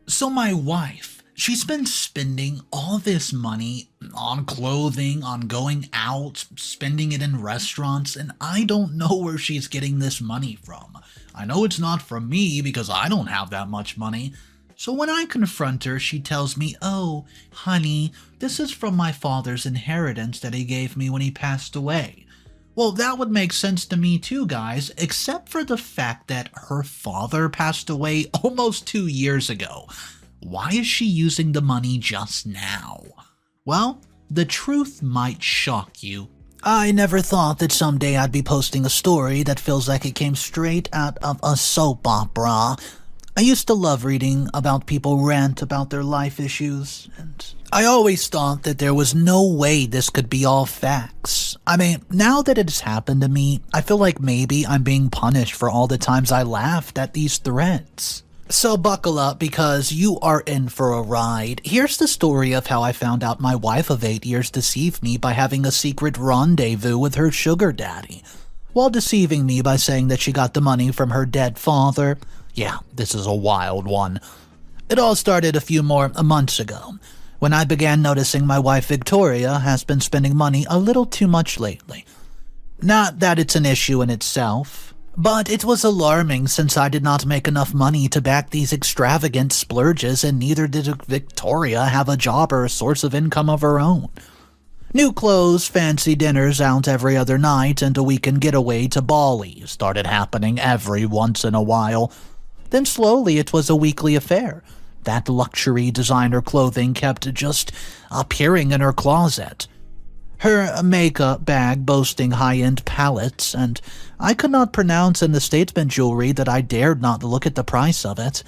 So my wife, she's been spending all this money on clothing, on going out, spending it in restaurants, and I don't know where she's getting this money from. I know it's not from me because I don't have that much money. So when I confront her, she tells me, "Oh, honey, this is from my father's inheritance that he gave me when he passed away." Well, that would make sense to me too, guys, except for the fact that her father passed away almost 2 years ago. Why is she using the money just now? Well, the truth might shock you. I never thought that someday I'd be posting a story that feels like it came straight out of a soap opera. I used to love reading about people rant about their life issues, and I always thought that there was no way this could be all facts. I mean, now that it's happened to me, I feel like maybe I'm being punished for all the times I laughed at these threads. So buckle up because you are in for a ride. Here's the story of how I found out my wife of 8 years deceived me by having a secret rendezvous with her sugar daddy, while deceiving me by saying that she got the money from her dead father. Yeah, this is a wild one. It all started a few more months ago, when I began noticing my wife Victoria has been spending money a little too much lately. Not that it's an issue in itself, but it was alarming since I did not make enough money to back these extravagant splurges, and neither did Victoria have a job or a source of income of her own. New clothes, fancy dinners out every other night, and a weekend getaway to Bali started happening every once in a while. Then slowly it was a weekly affair. That luxury designer clothing kept just appearing in her closet. Her makeup bag boasting high-end palettes, and I could not pronounce in the statement jewelry that I dared not look at the price of it.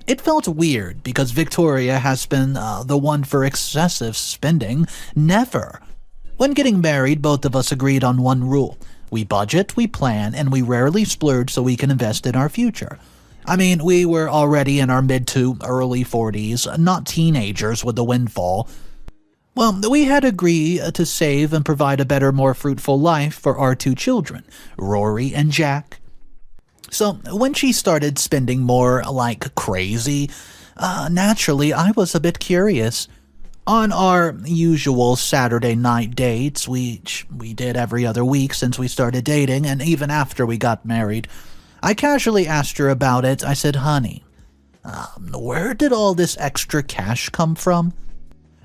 It felt weird because Victoria has been the one for excessive spending. Never. When getting married, both of us agreed on one rule. We budget, we plan, and we rarely splurge so we can invest in our future. I mean, we were already in our mid to early 40s, not teenagers with the windfall. Well, we had agreed to save and provide a better, more fruitful life for our 2 children, Rory and Jack. So when she started spending more like crazy, naturally I was a bit curious. On our usual Saturday night dates, which we did every other week since we started dating, and even after we got married, I casually asked her about it. I said, "Honey, where did all this extra cash come from?"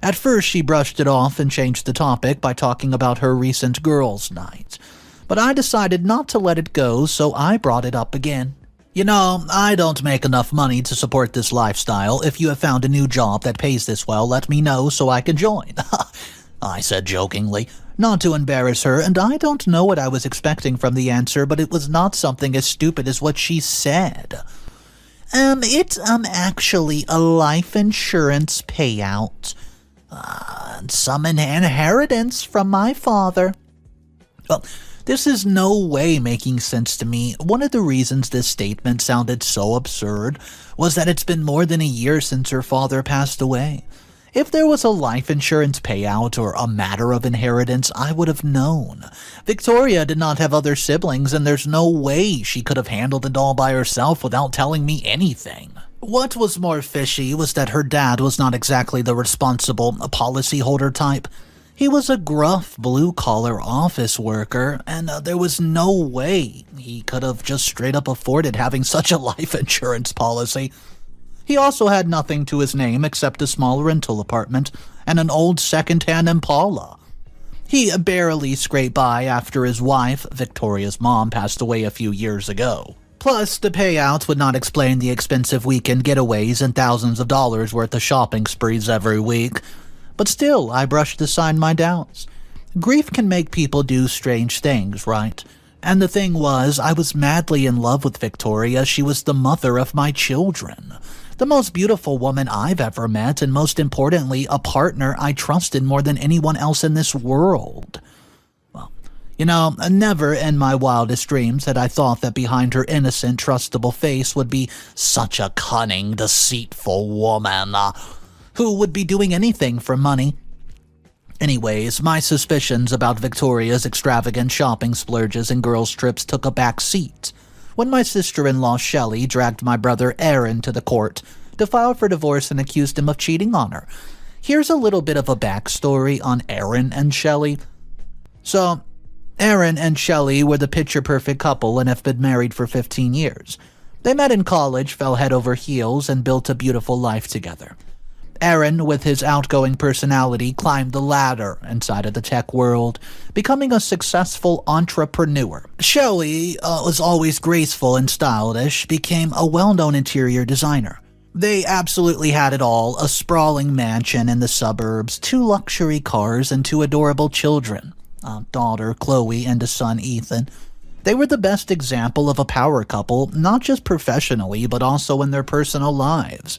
At first, she brushed it off and changed the topic by talking about her recent girls' night. But I decided not to let it go, so I brought it up again. "You know, I don't make enough money to support this lifestyle. If you have found a new job that pays this well, let me know so I can join," I said jokingly, not to embarrass her, and I don't know what I was expecting from the answer, but it was not something as stupid as what she said. It's actually a life insurance payout. Some inheritance from my father." Well, this is no way making sense to me. One of the reasons this statement sounded so absurd was that it's been more than a year since her father passed away. If there was a life insurance payout or a matter of inheritance, I would have known. Victoria did not have other siblings, and there's no way she could have handled it all by herself without telling me anything. What was more fishy was that her dad was not exactly the responsible policyholder type. He was a gruff, blue-collar office worker, and there was no way he could have just straight up afforded having such a life insurance policy. He also had nothing to his name except a small rental apartment and an old second-hand Impala. He barely scraped by after his wife, Victoria's mom, passed away a few years ago. Plus, the payout would not explain the expensive weekend getaways and thousands of dollars worth of shopping sprees every week. But still, I brushed aside my doubts. Grief can make people do strange things, right? And the thing was, I was madly in love with Victoria. She was the mother of my children. The most beautiful woman I've ever met, and most importantly, a partner I trusted more than anyone else in this world. Well, you know, never in my wildest dreams had I thought that behind her innocent, trustable face would be such a cunning, deceitful woman who would be doing anything for money. Anyways, my suspicions about Victoria's extravagant shopping splurges and girls' trips took a back seat when my sister-in-law Shelly dragged my brother Erin to the court, to file for divorce and accused him of cheating on her. Here's a little bit of a backstory on Erin and Shelly. So, Erin and Shelly were the picture-perfect couple and have been married for 15 years. They met in college, fell head over heels, and built a beautiful life together. Erin, with his outgoing personality, climbed the ladder inside of the tech world, becoming a successful entrepreneur. Shelly was always graceful and stylish, became a well-known interior designer. They absolutely had it all, a sprawling mansion in the suburbs, 2 luxury cars, and 2 adorable children, a daughter, Chloe, and a son, Ethan. They were the best example of a power couple, not just professionally, but also in their personal lives.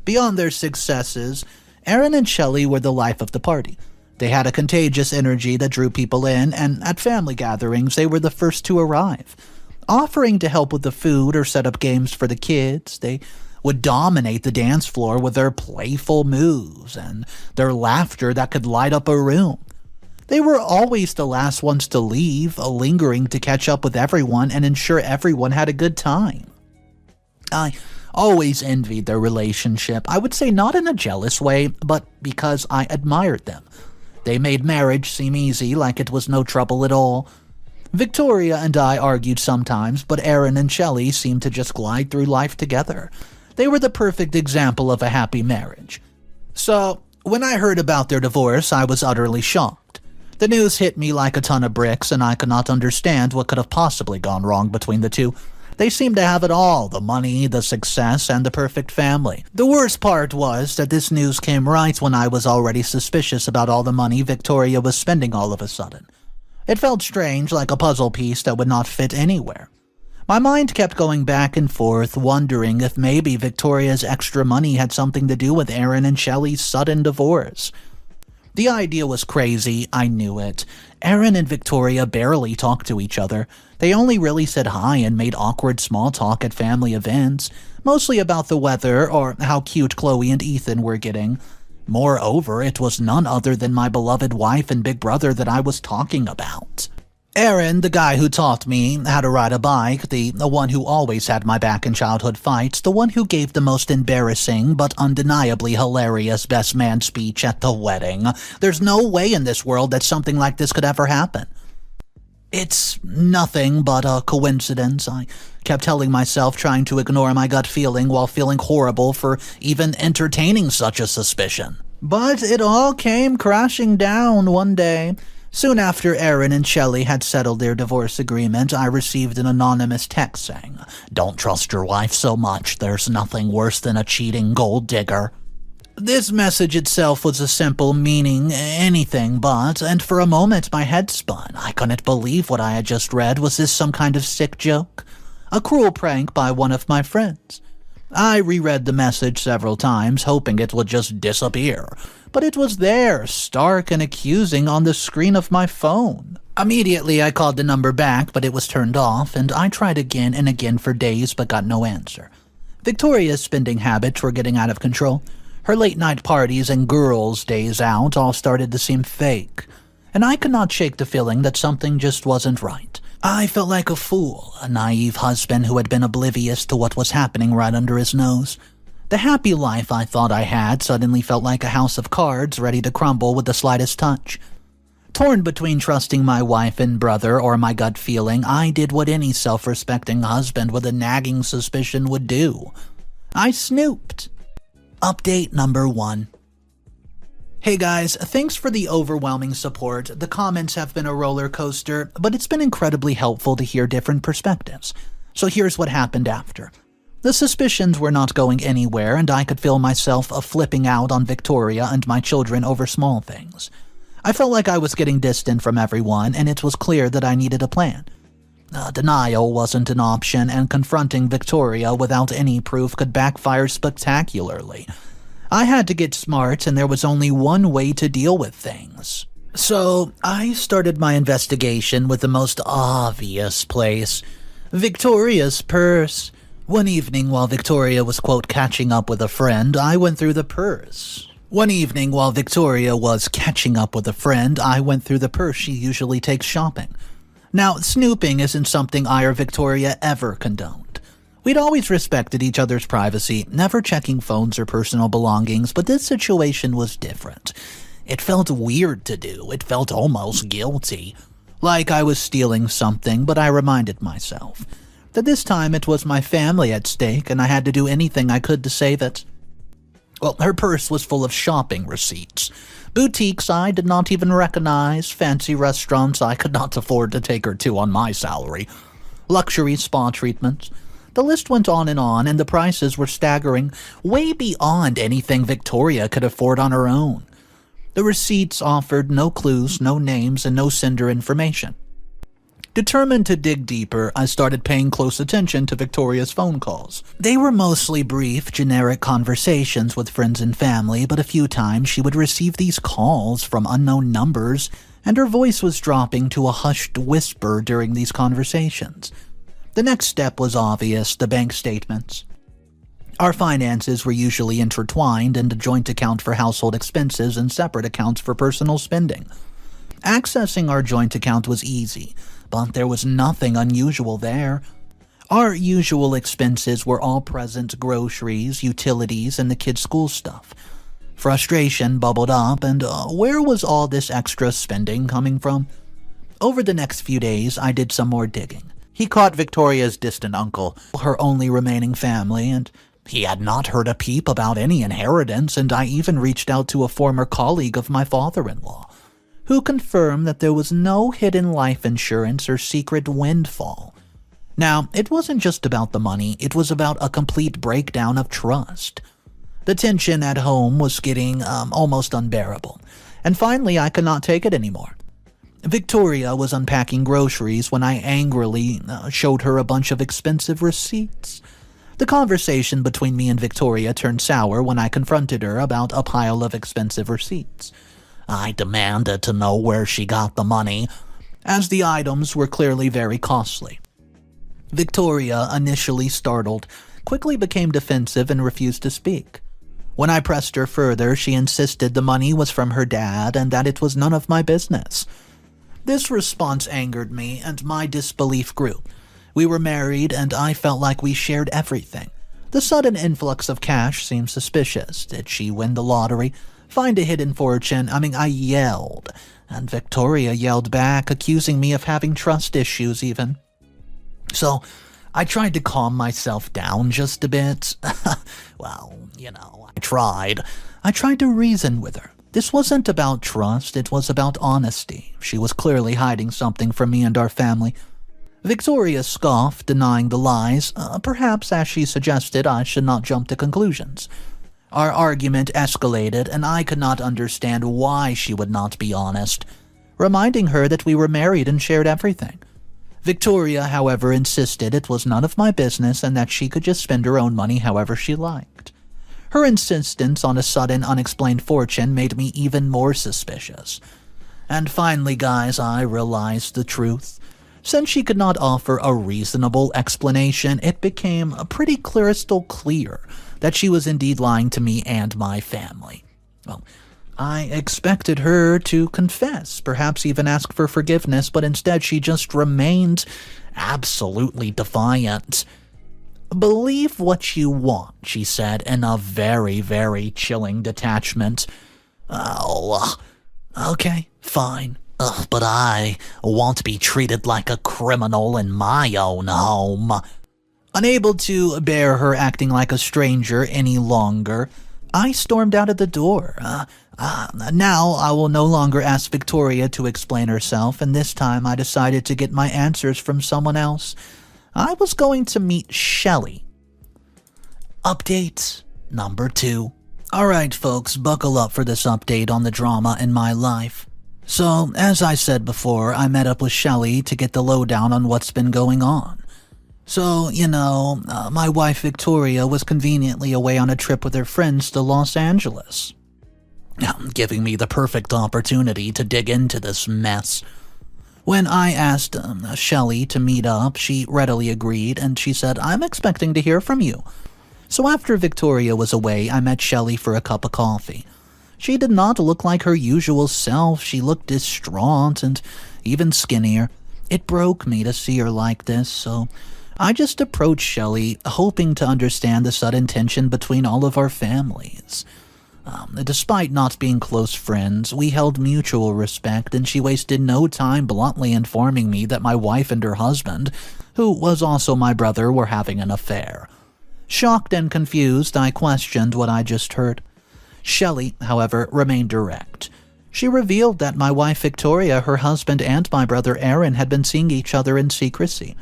Beyond their successes, Erin and Shelly were the life of the party. They had a contagious energy that drew people in, and at family gatherings, they were the first to arrive. Offering to help with the food or set up games for the kids, they would dominate the dance floor with their playful moves and their laughter that could light up a room. They were always the last ones to leave, lingering to catch up with everyone and ensure everyone had a good time. I always envied their relationship. I would say not in a jealous way, but because I admired them. They made marriage seem easy, like it was no trouble at all. Victoria and I argued sometimes, but Erin and Shelly seemed to just glide through life together. They were the perfect example of a happy marriage. So, when I heard about their divorce, I was utterly shocked. The news hit me like a ton of bricks, and I could not understand what could have possibly gone wrong between the two. They seemed to have it all, the money, the success, and the perfect family. The worst part was that this news came right when I was already suspicious about all the money Victoria was spending all of a sudden. It felt strange, like a puzzle piece that would not fit anywhere. My mind kept going back and forth, wondering if maybe Victoria's extra money had something to do with Erin and Shelly's sudden divorce. The idea was crazy, I knew it. Erin and Victoria barely talked to each other. They only really said hi and made awkward small talk at family events, mostly about the weather or how cute Chloe and Ethan were getting. Moreover, it was none other than my beloved wife and big brother that I was talking about. Erin, the guy who taught me how to ride a bike, the one who always had my back in childhood fights, the one who gave the most embarrassing but undeniably hilarious best man speech at the wedding. There's no way in this world that something like this could ever happen. It's nothing but a coincidence, I kept telling myself, trying to ignore my gut feeling while feeling horrible for even entertaining such a suspicion. But it all came crashing down one day. Soon after Erin and Shelly had settled their divorce agreement, I received an anonymous text saying, "Don't trust your wife so much. There's nothing worse than a cheating gold digger." This message itself was a simple meaning anything but, and for a moment my head spun. I couldn't believe what I had just read. Was this some kind of sick joke? A cruel prank by one of my friends? I reread the message several times, hoping it would just disappear. But it was there, stark and accusing on the screen of my phone. Immediately I called the number back, but it was turned off, and I tried again and again for days but got no answer. Victoria's spending habits were getting out of control. Her late-night parties and girls' days out all started to seem fake, and I could not shake the feeling that something just wasn't right. I felt like a fool, a naive husband who had been oblivious to what was happening right under his nose. The happy life I thought I had suddenly felt like a house of cards ready to crumble with the slightest touch. Torn between trusting my wife and brother or my gut feeling, I did what any self-respecting husband with a nagging suspicion would do. I snooped. Update number 1. Hey guys, thanks for the overwhelming support. The comments have been a roller coaster, but it's been incredibly helpful to hear different perspectives. So here's what happened after. The suspicions were not going anywhere, and I could feel myself flipping out on Victoria and my children over small things. I felt like I was getting distant from everyone, and it was clear that I needed a plan. Denial wasn't an option, and confronting Victoria without any proof could backfire spectacularly. I had to get smart, and there was only one way to deal with things. So, I started my investigation with the most obvious place. Victoria's purse. One evening while Victoria was, quote, catching up with a friend, I went through the purse. She usually takes shopping. Now, snooping isn't something I or Victoria ever condoned. We'd always respected each other's privacy, never checking phones or personal belongings, but this situation was different. It felt weird to do. It felt almost guilty. Like I was stealing something, but I reminded myself that this time it was my family at stake and I had to do anything I could to save it. Well, her purse was full of shopping receipts. Boutiques I did not even recognize, fancy restaurants I could not afford to take her to on my salary, luxury spa treatments. The list went on, and the prices were staggering, way beyond anything Victoria could afford on her own. The receipts offered no clues, no names, and no sender information. Determined to dig deeper, I started paying close attention to Victoria's phone calls. They were mostly brief, generic conversations with friends and family, but a few times she would receive these calls from unknown numbers, and her voice was dropping to a hushed whisper during these conversations. The next step was obvious, the bank statements. Our finances were usually intertwined in a joint account for household expenses and separate accounts for personal spending. Accessing our joint account was easy, but there was nothing unusual there. Our usual expenses were all present: groceries, utilities, and the kids' school stuff. Frustration bubbled up, and where was all this extra spending coming from? Over the next few days, I did some more digging. He caught Victoria's distant uncle, her only remaining family, and he had not heard a peep about any inheritance, and I even reached out to a former colleague of my father-in-law, who confirmed that there was no hidden life insurance or secret windfall. Now, it wasn't just about the money, it was about a complete breakdown of trust. The tension at home was getting almost unbearable, and finally I could not take it anymore. Victoria was unpacking groceries when I angrily showed her a bunch of expensive receipts. The conversation between me and Victoria turned sour when I confronted her about a pile of expensive receipts. I demanded to know where she got the money, as the items were clearly very costly. Victoria, initially startled, quickly became defensive and refused to speak. When I pressed her further, she insisted the money was from her dad and that it was none of my business. This response angered me, and my disbelief grew. We were married, and I felt like we shared everything. The sudden influx of cash seemed suspicious. Did she win the lottery? Find a hidden fortune? I yelled, and Victoria yelled back, accusing me of having trust issues even. So, I tried to calm myself down just a bit. Well, I tried. I tried to reason with her. This wasn't about trust, it was about honesty. She was clearly hiding something from me and our family. Victoria scoffed, denying the lies. Perhaps, as she suggested, I should not jump to conclusions. Our argument escalated, and I could not understand why she would not be honest, reminding her that we were married and shared everything. Victoria, however, insisted it was none of my business and that she could just spend her own money however she liked. Her insistence on a sudden, unexplained fortune made me even more suspicious. And finally, guys, I realized the truth. Since she could not offer a reasonable explanation, it became pretty crystal clear that she was indeed lying to me and my family. Well, I expected her to confess, perhaps even ask for forgiveness, but instead she just remained absolutely defiant. "Believe what you want," she said in a very, very chilling detachment. "Oh, okay, fine. But I won't be treated like a criminal in my own home." Unable to bear her acting like a stranger any longer, I stormed out of the door. Now I will no longer ask Victoria to explain herself, and this time I decided to get my answers from someone else. I was going to meet Shelly. Update number 2. Alright folks, buckle up for this update on the drama in my life. So, as I said before, I met up with Shelly to get the lowdown on what's been going on. So, my wife Victoria was conveniently away on a trip with her friends to Los Angeles, giving me the perfect opportunity to dig into this mess. When I asked Shelly to meet up, she readily agreed, and she said, "I'm expecting to hear from you." So after Victoria was away, I met Shelly for a cup of coffee. She did not look like her usual self. She looked distraught and even skinnier. It broke me to see her like this, so I just approached Shelly, hoping to understand the sudden tension between all of our families. Despite not being close friends, we held mutual respect, and she wasted no time bluntly informing me that my wife and her husband, who was also my brother, were having an affair. Shocked and confused, I questioned what I just heard. Shelly, however, remained direct. She revealed that my wife Victoria, her husband, and my brother Erin had been seeing each other in secrecy.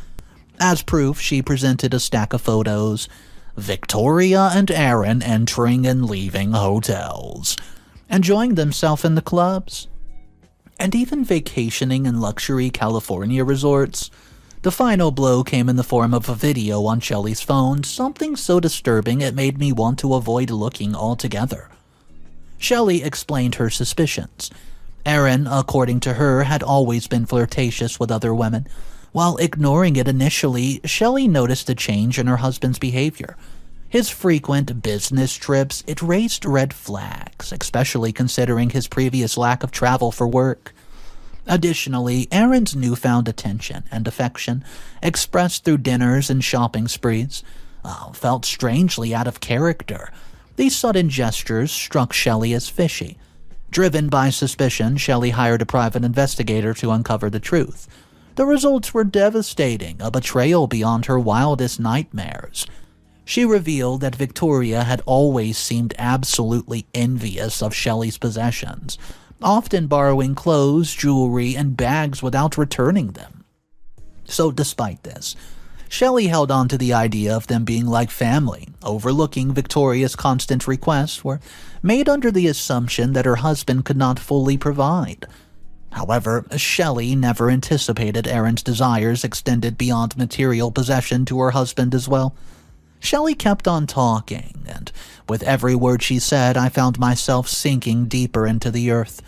As proof, she presented a stack of photos. Victoria and Erin entering and leaving hotels, enjoying themselves in the clubs, and even vacationing in luxury California resorts. The final blow came in the form of a video on Shelly's phone, something so disturbing it made me want to avoid looking altogether. Shelly explained her suspicions. Erin, according to her, had always been flirtatious with other women. While ignoring it initially, Shelly noticed a change in her husband's behavior. His frequent business trips, it raised red flags, especially considering his previous lack of travel for work. Additionally, Erin's newfound attention and affection, expressed through dinners and shopping sprees, felt strangely out of character. These sudden gestures struck Shelly as fishy. Driven by suspicion, Shelly hired a private investigator to uncover the truth. The results were devastating, a betrayal beyond her wildest nightmares. She revealed that Victoria had always seemed absolutely envious of Shelly's possessions, often borrowing clothes, jewelry, and bags without returning them. So despite this, Shelly held on to the idea of them being like family. Overlooking Victoria's constant requests were made under the assumption that her husband could not fully provide. However, Shelly never anticipated Erin's desires extended beyond material possession to her husband as well. Shelly kept on talking, and with every word she said, I found myself sinking deeper into the earth.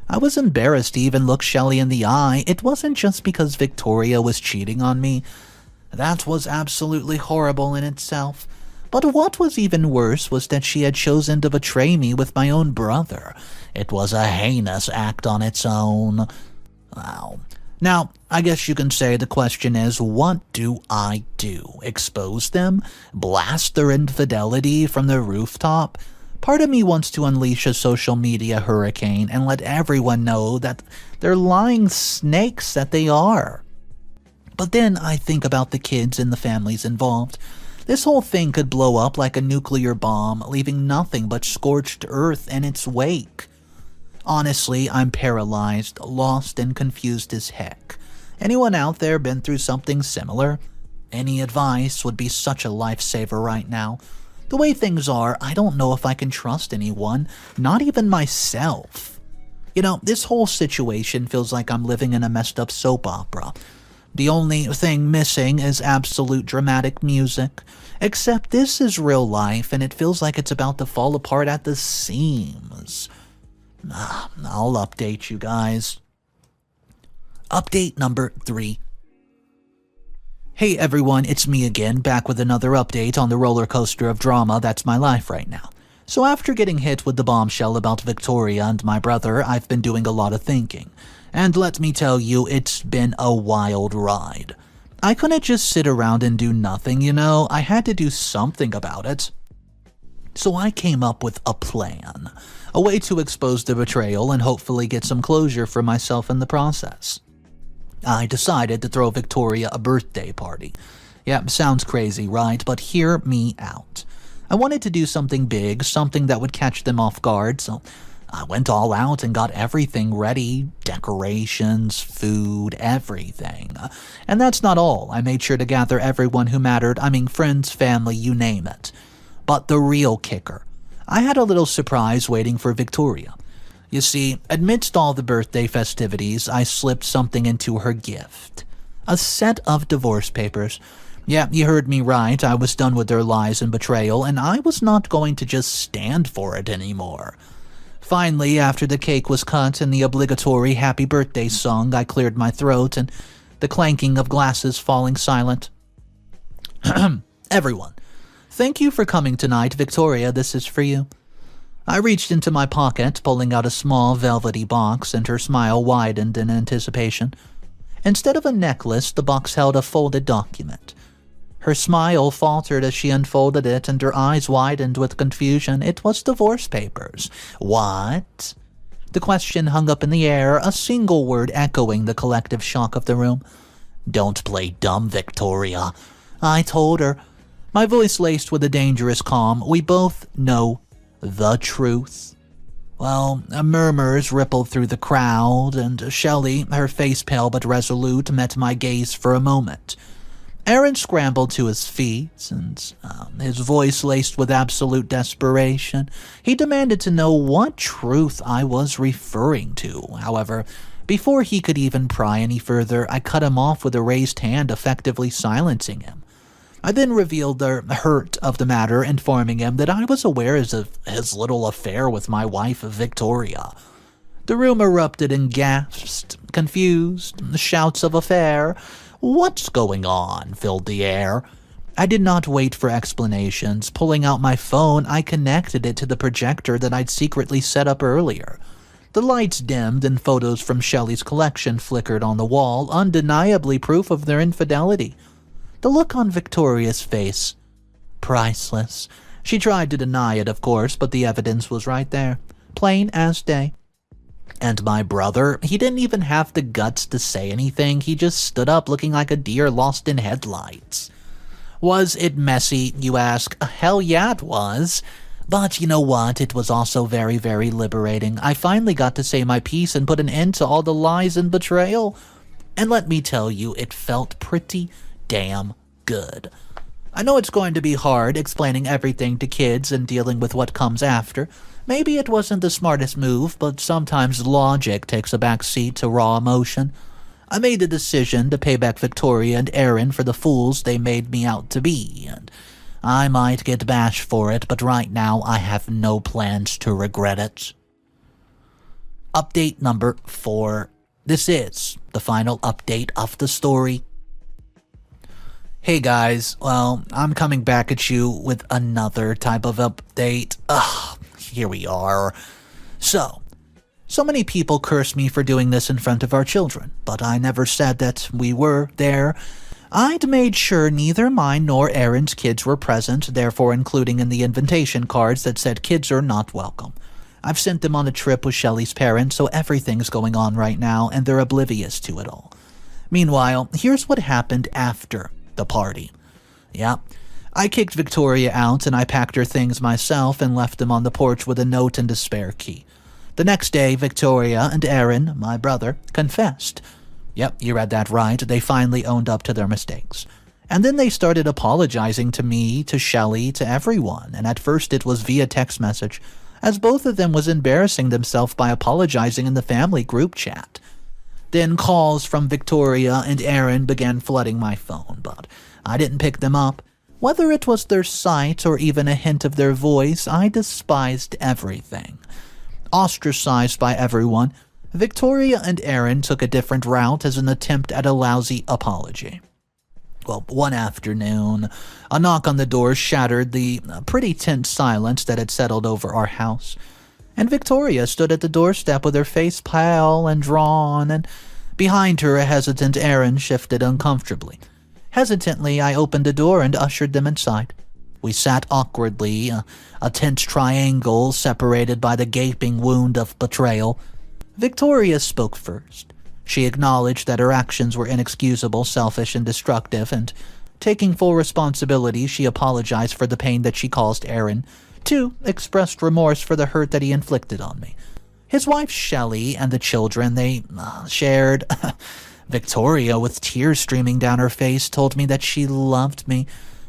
I was embarrassed to even look Shelly in the eye. It wasn't just because Victoria was cheating on me. That was absolutely horrible in itself. But what was even worse was that she had chosen to betray me with my own brother. It was a heinous act on its own. Wow. Now, I guess you can say the question is, what do I do? Expose them? Blast their infidelity from the rooftop? Part of me wants to unleash a social media hurricane and let everyone know that they're lying snakes that they are. But then I think about the kids and the families involved. This whole thing could blow up like a nuclear bomb, leaving nothing but scorched earth in its wake. Honestly, I'm paralyzed, lost, and confused as heck. Anyone out there been through something similar? Any advice would be such a lifesaver right now. The way things are, I don't know if I can trust anyone, not even myself. You know, this whole situation feels like I'm living in a messed up soap opera. The only thing missing is absolute dramatic music. Except this is real life, and it feels like it's about to fall apart at the seams. I'll update you guys. Update number 3. Hey everyone, it's me again, back with another update on the roller coaster of drama that's my life right now. So after getting hit with the bombshell about Victoria and my brother, I've been doing a lot of thinking. And let me tell you, it's been a wild ride. I couldn't just sit around and do nothing, you know. I had to do something about it. So I came up with a plan. A way to expose the betrayal and hopefully get some closure for myself in the process. I decided to throw Victoria a birthday party. Yeah, sounds crazy, right? But hear me out. I wanted to do something big, something that would catch them off guard, so I went all out and got everything ready. Decorations, food, everything. And that's not all. I made sure to gather everyone who mattered. I mean, friends, family, you name it. But the real kicker. I had a little surprise waiting for Victoria. You see, amidst all the birthday festivities, I slipped something into her gift. A set of divorce papers. Yeah, you heard me right. I was done with their lies and betrayal, and I was not going to just stand for it anymore. Finally, after the cake was cut and the obligatory happy birthday sung, I cleared my throat and the clanking of glasses falling silent. Everyone, thank you for coming tonight. Victoria, this is for you. I reached into my pocket, pulling out a small velvety box, and her smile widened in anticipation. Instead of a necklace, the box held a folded document. Her smile faltered as she unfolded it, and her eyes widened with confusion. It was divorce papers. What? The question hung up in the air, a single word echoing the collective shock of the room. Don't play dumb, Victoria. I told her. My voice laced with a dangerous calm. We both know the truth. Well, murmurs rippled through the crowd, and Shelly, her face pale but resolute, met my gaze for a moment. Erin scrambled to his feet, and his voice laced with absolute desperation. He demanded to know what truth I was referring to. However, before he could even pry any further, I cut him off with a raised hand, effectively silencing him. I then revealed the hurt of the matter, informing him that I was aware of his little affair with my wife, Victoria. The room erupted in gasps, confused, shouts of affair. What's going on? Filled the air. I did not wait for explanations. Pulling out my phone, I connected it to the projector that I'd secretly set up earlier. The lights dimmed and photos from Shelly's collection flickered on the wall, undeniably proof of their infidelity. The look on Victoria's face, priceless. She tried to deny it, of course, but the evidence was right there, plain as day. And my brother, he didn't even have the guts to say anything. He just stood up looking like a deer lost in headlights. Was it messy, you ask? Hell yeah, it was. But you know what? It was also very, very liberating. I finally got to say my piece and put an end to all the lies and betrayal. And let me tell you, it felt pretty damn good. I know it's going to be hard explaining everything to kids and dealing with what comes after. Maybe it wasn't the smartest move, but sometimes logic takes a back seat to raw emotion. I made the decision to pay back Victoria and Erin for the fools they made me out to be, and I might get bashed for it, but right now I have no plans to regret it. Update number 4. This is the final update of the story. Hey guys, well, I'm coming back at you with another type of update. Here we are. So many people curse me for doing this in front of our children, but I never said that we were there. I'd made sure neither mine nor Erin's kids were present, therefore including in the invitation cards that said kids are not welcome. I've sent them on a trip with Shelly's parents, so everything's going on right now, and they're oblivious to it all. Meanwhile, here's what happened after the party. Yeah, I kicked Victoria out and I packed her things myself and left them on the porch with a note and a spare key. The next day, Victoria and Erin, my brother, confessed. Yep, you read that right. They finally owned up to their mistakes. And then they started apologizing to me, to Shelly, to everyone, and at first it was via text message, as both of them was embarrassing themselves by apologizing in the family group chat. Then calls from Victoria and Erin began flooding my phone, but I didn't pick them up. Whether it was their sight or even a hint of their voice, I despised everything. Ostracized by everyone, Victoria and Erin took a different route as an attempt at a lousy apology. Well, one afternoon, a knock on the door shattered the pretty tense silence that had settled over our house. And Victoria stood at the doorstep with her face pale and drawn, and behind her a hesitant Erin shifted uncomfortably. Hesitantly, I opened the door and ushered them inside. We sat awkwardly, a tense triangle separated by the gaping wound of betrayal. Victoria spoke first. She acknowledged that her actions were inexcusable, selfish, and destructive, and taking full responsibility, she apologized for the pain that she caused Erin. 2, expressed remorse for the hurt that he inflicted on me. His wife Shelly and the children, they shared. Victoria, with tears streaming down her face, told me that she loved me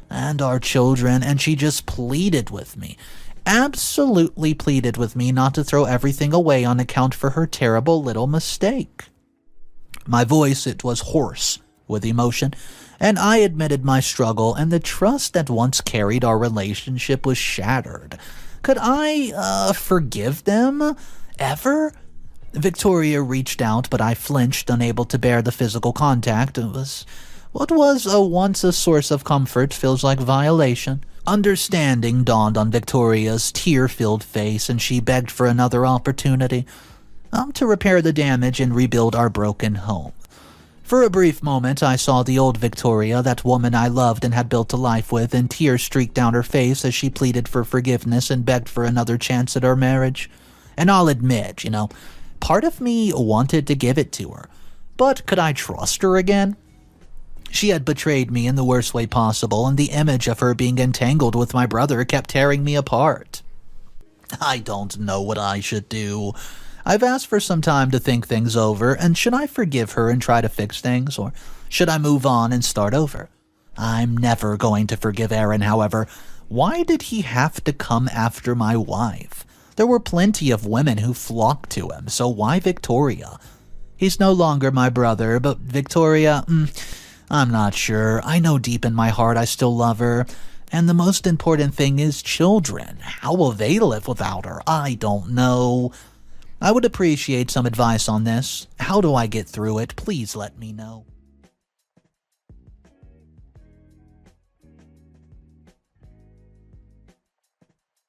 and our children, and she just pleaded with me. Absolutely pleaded with me not to throw everything away on account for her terrible little mistake. My voice, it was hoarse with emotion, and I admitted my struggle, and the trust that once carried our relationship was shattered. Could I, forgive them? Ever? Victoria reached out, but I flinched, unable to bear the physical contact. What was once a source of comfort feels like violation. Understanding dawned on Victoria's tear-filled face, and she begged for another opportunity to repair the damage and rebuild our broken home. For a brief moment, I saw the old Victoria, that woman I loved and had built a life with, and tears streaked down her face as she pleaded for forgiveness and begged for another chance at our marriage. And I'll admit, part of me wanted to give it to her. But could I trust her again? She had betrayed me in the worst way possible, and the image of her being entangled with my brother kept tearing me apart. I don't know what I should do. I've asked for some time to think things over, and should I forgive her and try to fix things, or should I move on and start over? I'm never going to forgive Erin, however. Why did he have to come after my wife? There were plenty of women who flocked to him, so why Victoria? He's no longer my brother, but Victoria, I'm not sure. I know deep in my heart I still love her. And the most important thing is children. How will they live without her? I don't know. I would appreciate some advice on this. How do I get through it? Please let me know.